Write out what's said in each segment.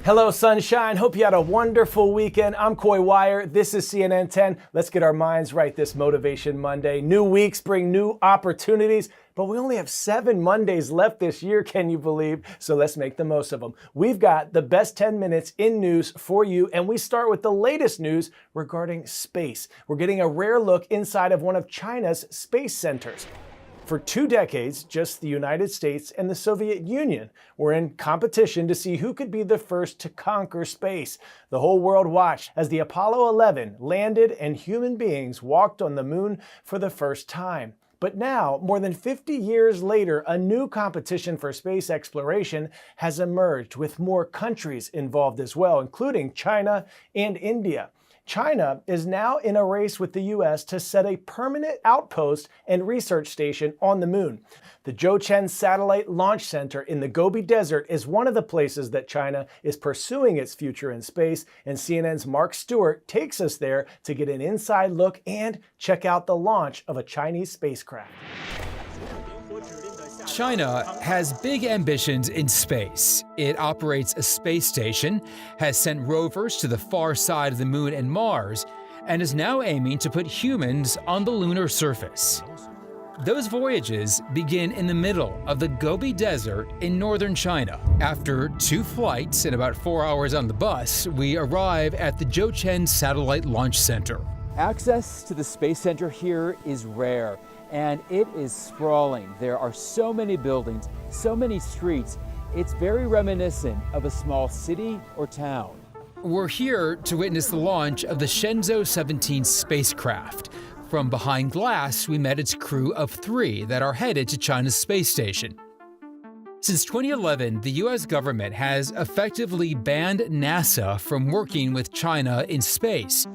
Hello, sunshine. Hope you had a wonderful weekend. I'm Coy Wire. This is CNN 10. Let's get our minds right this Motivation Monday. New weeks bring new opportunities, but we only have 7 Mondays left this year, can you believe? So let's make the most of them. We've got the best 10 minutes in news for you, and we start with the latest news regarding space. We're getting a rare look inside of one of China's space centers. For 2 decades, just the United States and the Soviet Union were in competition to see who could be the first to conquer space. The whole world watched as the Apollo 11 landed and human beings walked on the moon for the first time. But now, more than 50 years later, a new competition for space exploration has emerged with more countries involved as well, including China and India. China is now in a race with the US to set a permanent outpost and research station on the moon. The Zhoushan Satellite Launch Center in the Gobi Desert is one of the places that China is pursuing its future in space, and CNN's Mark Stewart takes us there to get an inside look and check out the launch of a Chinese spacecraft. China has big ambitions in space. It operates a space station, has sent rovers to the far side of the moon and Mars, and is now aiming to put humans on the lunar surface. Those voyages begin in the middle of the Gobi Desert in northern China. After 2 flights and about 4 hours on the bus, we arrive at the Zhoushan Satellite Launch Center. Access to the space center here is rare, and it is sprawling. There are so many buildings, so many streets. It's very reminiscent of a small city or town. We're here to witness the launch of the Shenzhou 17 spacecraft. From behind glass, we met its crew of 3 that are headed to China's space station. Since 2011, the US government has effectively banned NASA from working with China in space,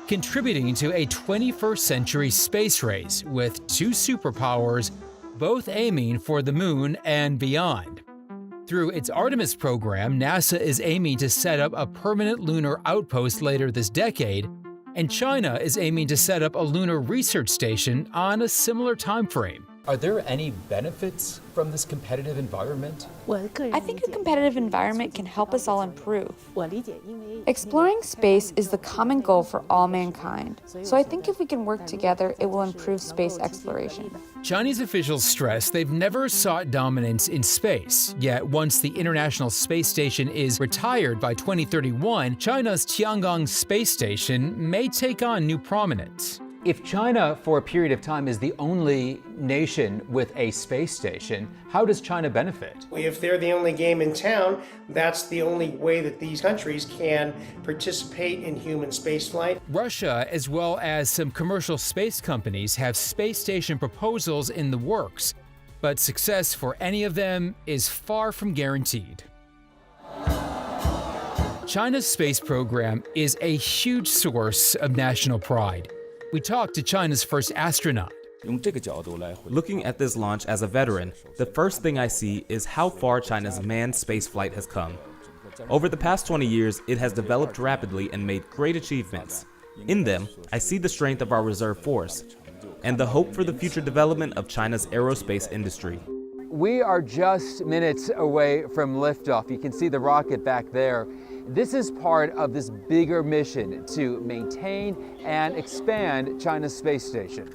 contributing to a 21st century space race with 2 superpowers, both aiming for the moon and beyond. Through its Artemis program, NASA is aiming to set up a permanent lunar outpost later this decade, and China is aiming to set up a lunar research station on a similar time frame. Are there any benefits from this competitive environment? I think a competitive environment can help us all improve. Exploring space is the common goal for all mankind, so I think if we can work together, it will improve space exploration. Chinese officials stress they've never sought dominance in space, yet once the International Space Station is retired by 2031, China's Tiangong Space Station may take on new prominence. If China, for a period of time, is the only nation with a space station, how does China benefit? If they're the only game in town, that's the only way that these countries can participate in human spaceflight. Russia, as well as some commercial space companies, have space station proposals in the works, but success for any of them is far from guaranteed. China's space program is a huge source of national pride. We talked to China's first astronaut. Looking at this launch as a veteran, the first thing I see is how far China's manned spaceflight has come. Over the past 20 years, it has developed rapidly and made great achievements. In them, I see the strength of our reserve force and the hope for the future development of China's aerospace industry. We are just minutes away from liftoff. You can see the rocket back there. This is part of this bigger mission to maintain and expand China's space station.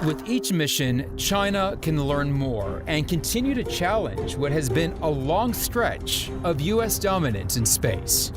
With each mission, China can learn more and continue to challenge what has been a long stretch of US dominance in space.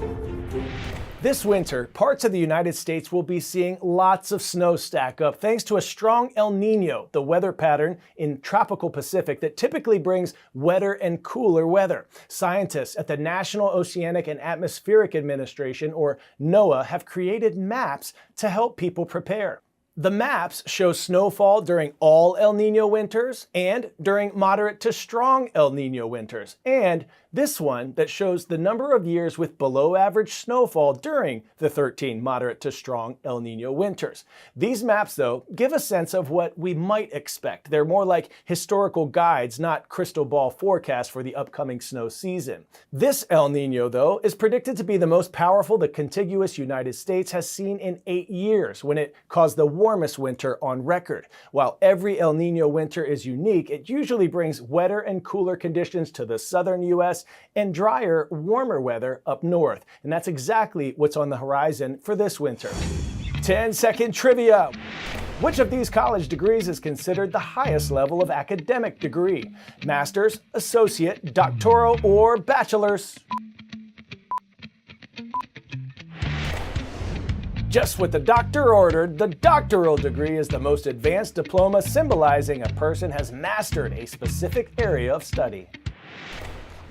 This winter, parts of the United States will be seeing lots of snow stack up thanks to a strong El Niño, the weather pattern in tropical Pacific that typically brings wetter and cooler weather. Scientists at the National Oceanic and Atmospheric Administration, or NOAA, have created maps to help people prepare. The maps show snowfall during all El Niño winters and during moderate to strong El Niño winters, and this one that shows the number of years with below average snowfall during the 13 moderate to strong El Niño winters. These maps, though, give a sense of what we might expect. They're more like historical guides, not crystal ball forecasts for the upcoming snow season. This El Niño, though, is predicted to be the most powerful the contiguous United States has seen in 8 years, when it caused the warmest winter on record. While every El Niño winter is unique, it usually brings wetter and cooler conditions to the southern U.S. west and drier, warmer weather up north. And that's exactly what's on the horizon for this winter. 10-second trivia. Which of these college degrees is considered the highest level of academic degree? Master's, associate, doctoral, or bachelor's? Just what the doctor ordered, the doctoral degree is the most advanced diploma symbolizing a person has mastered a specific area of study.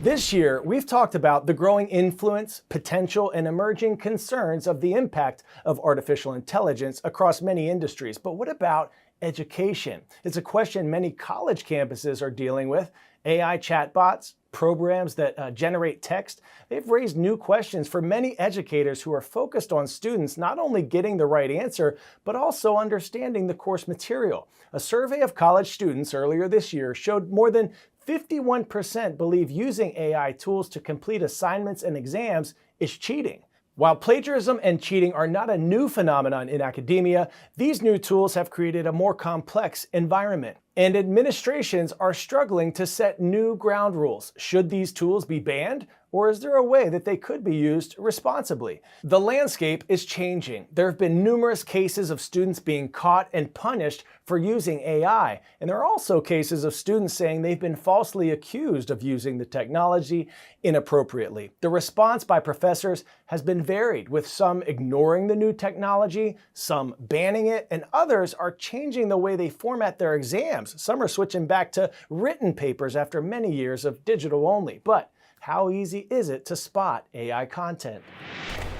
This year, we've talked about the growing influence, potential, and emerging concerns of the impact of artificial intelligence across many industries. But what about education? It's a question many college campuses are dealing with. AI chatbots, programs that generate text, they've raised new questions for many educators who are focused on students not only getting the right answer, but also understanding the course material. A survey of college students earlier this year showed more than 51% believe using AI tools to complete assignments and exams is cheating. While plagiarism and cheating are not a new phenomenon in academia, these new tools have created a more complex environment. And administrations are struggling to set new ground rules. Should these tools be banned? Or is there a way that they could be used responsibly? The landscape is changing. There have been numerous cases of students being caught and punished for using AI. And there are also cases of students saying they've been falsely accused of using the technology inappropriately. The response by professors has been varied, with some ignoring the new technology, some banning it, and others are changing the way they format their exams. Some are switching back to written papers after many years of digital only. But how easy is it to spot AI content?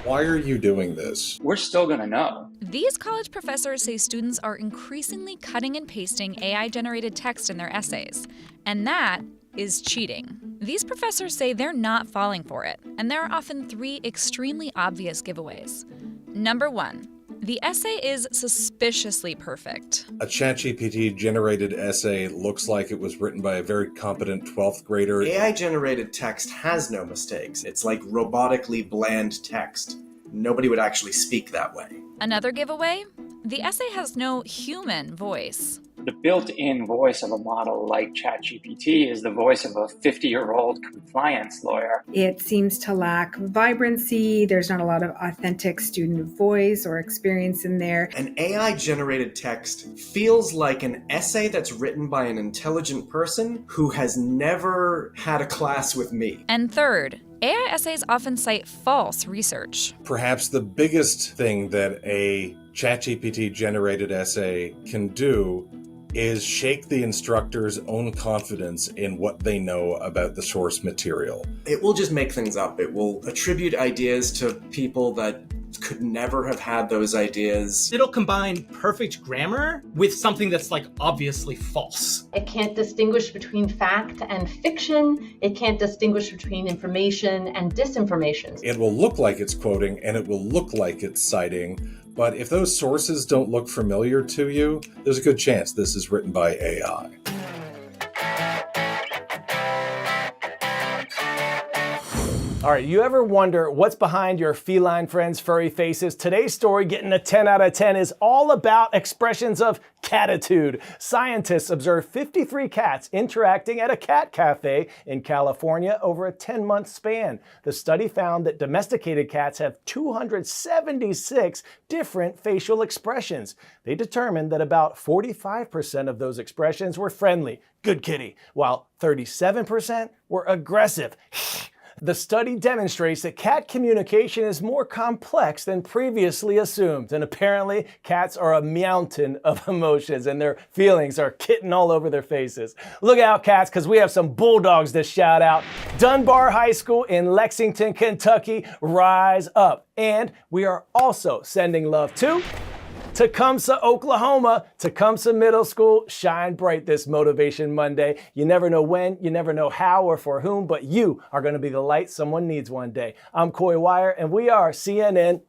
Why are you doing this? We're still going to know. These college professors say students are increasingly cutting and pasting AI-generated text in their essays, and that is cheating. These professors say they're not falling for it, and there are often three extremely obvious giveaways. Number one, the essay is suspiciously perfect. A ChatGPT generated essay looks like it was written by a very competent 12th grader. AI generated text has no mistakes. It's like robotically bland text. Nobody would actually speak that way. Another giveaway, the essay has no human voice. The built-in voice of a model like ChatGPT is the voice of a 50-year-old compliance lawyer. It seems to lack vibrancy. There's not a lot of authentic student voice or experience in there. An AI-generated text feels like an essay that's written by an intelligent person who has never had a class with me. And third, AI essays often cite false research. Perhaps the biggest thing that a ChatGPT generated essay can do is shake the instructor's own confidence in what they know about the source material. It will just make things up. It will attribute ideas to people that could never have had those ideas. It'll combine perfect grammar with something that's like obviously false. It can't distinguish between fact and fiction. It can't distinguish between information and disinformation. It will look like it's quoting and it will look like it's citing, but if those sources don't look familiar to you, there's a good chance this is written by AI. All right, you ever wonder what's behind your feline friends' furry faces? Today's story, getting a 10 out of 10, is all about expressions of catitude. Scientists observed 53 cats interacting at a cat cafe in California over a 10-month span. The study found that domesticated cats have 276 different facial expressions. They determined that about 45% of those expressions were friendly, good kitty, while 37% were aggressive. The study demonstrates that cat communication is more complex than previously assumed, and apparently cats are a mountain of emotions and their feelings are kitten all over their faces. Look out, cats, because we have some bulldogs to shout out. Dunbar High School in Lexington, Kentucky, rise up. And we are also sending love to Tecumseh, Oklahoma. Tecumseh Middle School, shine bright this Motivation Monday. You never know when, you never know how or for whom, but you are going to be the light someone needs one day. I'm Coy Wire, and we are CNN